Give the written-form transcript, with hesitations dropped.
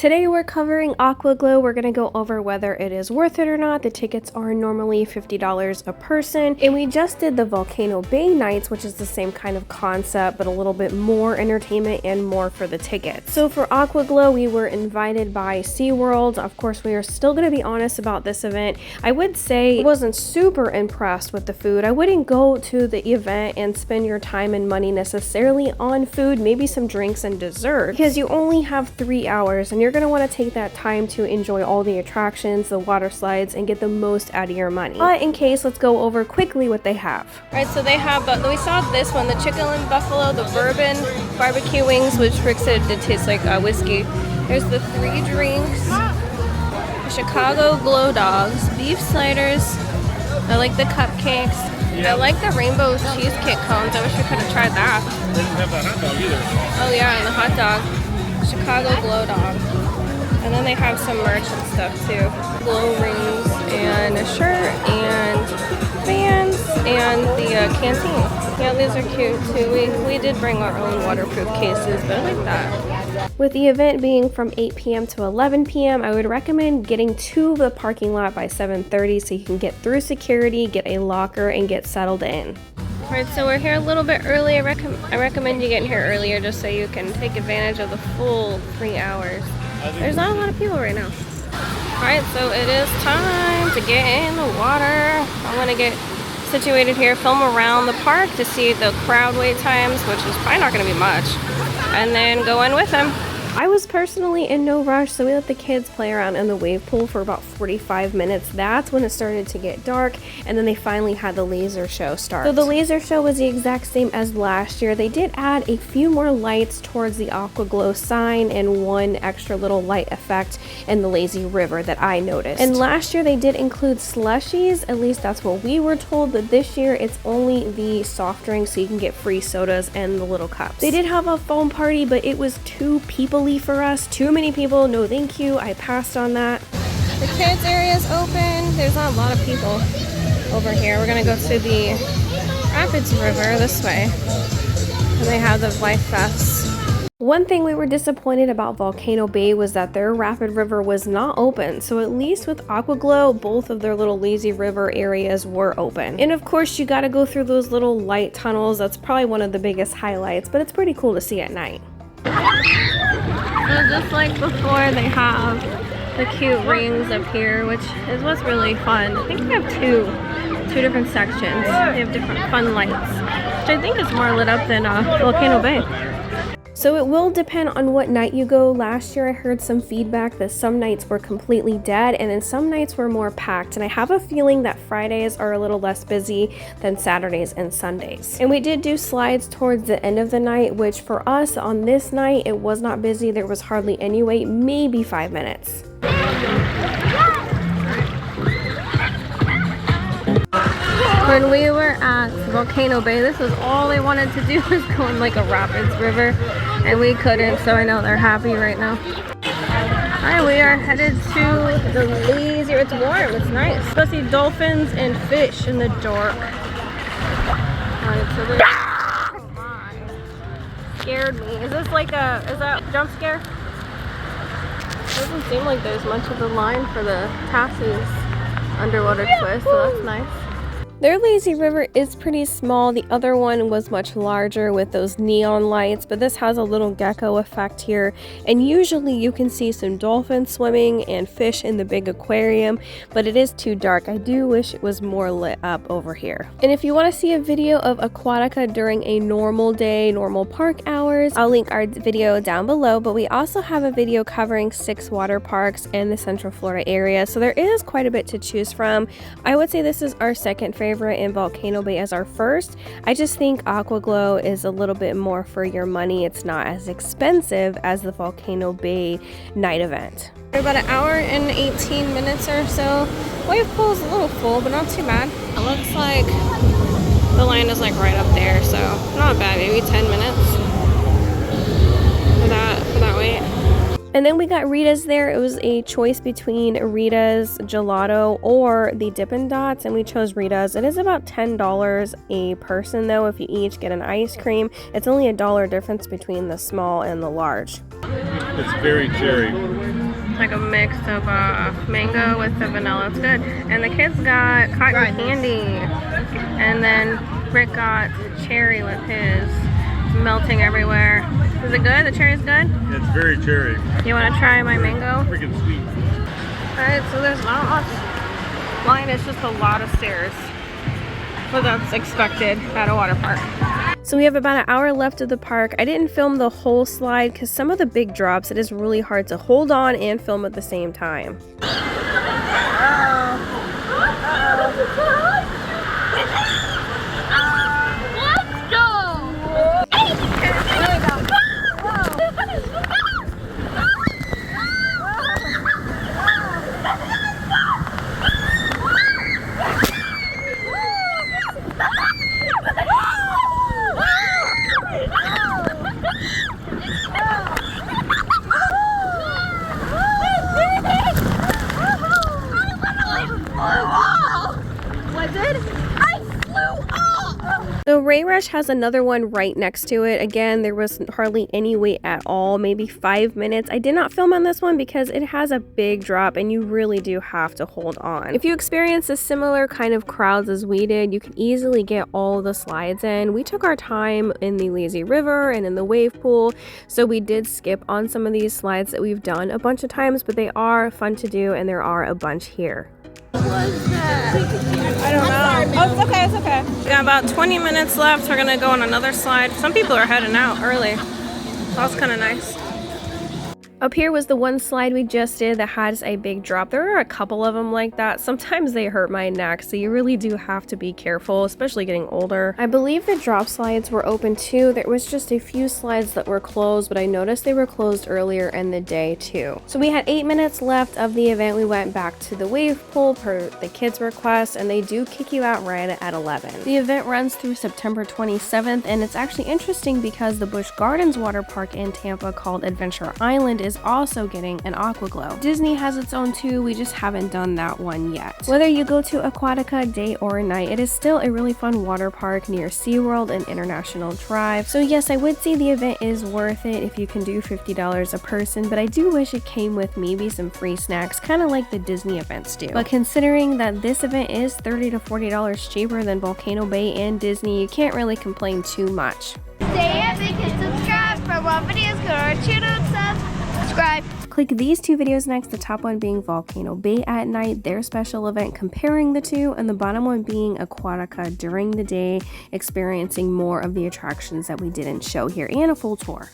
Today we're covering AquaGlow. We're going to go over whether it is worth it or not. The tickets are normally $50 a person, and we just did the Volcano Bay Nights, which is the same kind of concept but a little bit more entertainment and more for the tickets. So for AquaGlow, we were invited by SeaWorld. Of course, we are still going to be honest about this event. I would say I wasn't super impressed with the food. I wouldn't go to the event and spend your time and money necessarily on food, maybe some drinks and dessert, because you only have 3 hours and you're going to want to take that time to enjoy all the attractions, the water slides, and get the most out of your money. But in case, let's go over quickly what they have. Alright, so they have, we saw this one, the chicken and buffalo, the bourbon barbecue wings, which Rick said it did taste like whiskey. There's the 3 drinks, the Chicago glow dogs, beef sliders. I like the cupcakes. I like the rainbow cheesecake cones. I wish we could have tried that. They didn't have the hot dog either. Oh yeah, and the hot dog. Chicago glow dog. And then they have some merch and stuff too. Glow rings and a shirt and fans and the canteen. Yeah, these are cute too. We did bring our own waterproof cases, but I like that. With the event being from 8 p.m. to 11 p.m., I would recommend getting to the parking lot by 7:30 so you can get through security, get a locker, and get settled in. Alright, so we're here a little bit early. I recommend you getting here earlier just so you can take advantage of the full 3 hours. There's not a lot of people right now. Alright, so it is time to get in the water. I'm going to get situated here, film around the park to see the crowd wait times, which is probably not going to be much, and then go in with them. I was personally in no rush, so we let the kids play around in the wave pool for about 45 minutes. That's when it started to get dark, and then they finally had the laser show start. So the laser show was the exact same as last year. They did add a few more lights towards the AquaGlow sign and one extra little light effect in the lazy river that I noticed. And last year they did include slushies, at least that's what we were told, but this year it's only the soft drinks, so you can get free sodas and the little cups. They did have a foam party, but it was too people for us. Too many people. No thank you. I passed on that. The kids area is open. There's not a lot of people over here. We're gonna go to the Rapids River this way, and they have the Life Fest. One thing we were disappointed about Volcano Bay was that their Rapid River was not open, so at least with AquaGlow, both of their little lazy river areas were open. And of course, you gotta go through those little light tunnels. That's probably one of the biggest highlights, but it's pretty cool to see at night. So just like before, they have the cute rings up here, which is what's really fun. I think we have two different sections. They have different fun lights, which I think is more lit up than Volcano Bay. So it will depend on what night you go. Last year I heard some feedback that some nights were completely dead and then some nights were more packed, and I have a feeling that Fridays are a little less busy than Saturdays and Sundays. And we did do slides towards the end of the night, which for us on this night it was not busy. There was hardly any wait, maybe 5 minutes. When we were at Volcano Bay, this was all they wanted to do, was go in like a rapids river, and we couldn't, so I know they're happy right now. Alright, we are headed to the lazy, it's warm, it's nice. Go see dolphins and fish in the dark. Alright, so this, oh my, scared me. Is this like is that jump scare? Doesn't seem like there's much of a line for the Tassie's underwater twist, so that's nice. Their lazy river is pretty small. The other one was much larger with those neon lights, but this has a little gecko effect here. And usually you can see some dolphins swimming and fish in the big aquarium, but it is too dark. I do wish it was more lit up over here. And if you want to see a video of Aquatica during a normal day, normal park hours, I'll link our video down below, but we also have a video covering 6 water parks in the Central Florida area, so there is quite a bit to choose from. I would say this is our second favorite and Volcano Bay as our first. I just think AquaGlow is a little bit more for your money. It's not as expensive as the Volcano Bay night event. We're about an hour and 18 minutes or so. Wave pool's a little full, but not too bad. It looks like the line is like right up there, so not bad. Maybe 10 minutes for that wait. And then we got Rita's there. It was a choice between Rita's gelato or the Dippin' Dots, and we chose Rita's. It is about $10 a person though if you each get an ice cream. It's only $1 difference between the small and the large. It's very cherry. like a mix of mango with the vanilla. It's good. And the kids got cotton candy. And then Rick got cherry with his. It's melting everywhere. Is it good? The cherry's good? It's very cherry. You want to try my mango? Freaking sweet. Alright, so there's not much line. It's just a lot of stairs. But that's expected at a water park. So we have about an hour left of the park. I didn't film the whole slide because some of the big drops, it is really hard to hold on and film at the same time. Let's go! So Ray Rush has another one right next to it. Again, there was hardly any wait at all, maybe 5 minutes. I did not film on this one because it has a big drop and you really do have to hold on. If you experience a similar kind of crowds as we did, you can easily get all of the slides in. We took our time in the lazy river and in the wave pool, so we did skip on some of these slides that we've done a bunch of times, but they are fun to do and there are a bunch here. I don't know. Oh, it's okay, it's okay. We got about 20 minutes left. We're gonna go on another slide. Some people are heading out early. That's kind of nice. Up here was the one slide we just did that has a big drop. There are a couple of them like that. Sometimes they hurt my neck, so you really do have to be careful, especially getting older. I believe the drop slides were open too. There was just a few slides that were closed, but I noticed they were closed earlier in the day too. So we had 8 minutes left of the event. We went back to the wave pool per the kids' request, and they do kick you out right at 11. The event runs through September 27th, and it's actually interesting because the Busch Gardens water park in Tampa called Adventure Island is also getting an AquaGlow. Disney has its own too, we just haven't done that one yet. Whether you go to Aquatica day or night, it is still a really fun water park near SeaWorld and International Drive. So yes, I would say the event is worth it if you can do $50 a person, but I do wish it came with maybe some free snacks, kind of like the Disney events do. But considering that this event is $30 to $40 cheaper than Volcano Bay and Disney, you can't really complain too much. Stay up and subscribe for more videos. Go to our channel, subscribe. Click these two videos next, the top one being Volcano Bay at night, their special event comparing the two, and the bottom one being Aquatica during the day, experiencing more of the attractions that we didn't show here, and a full tour.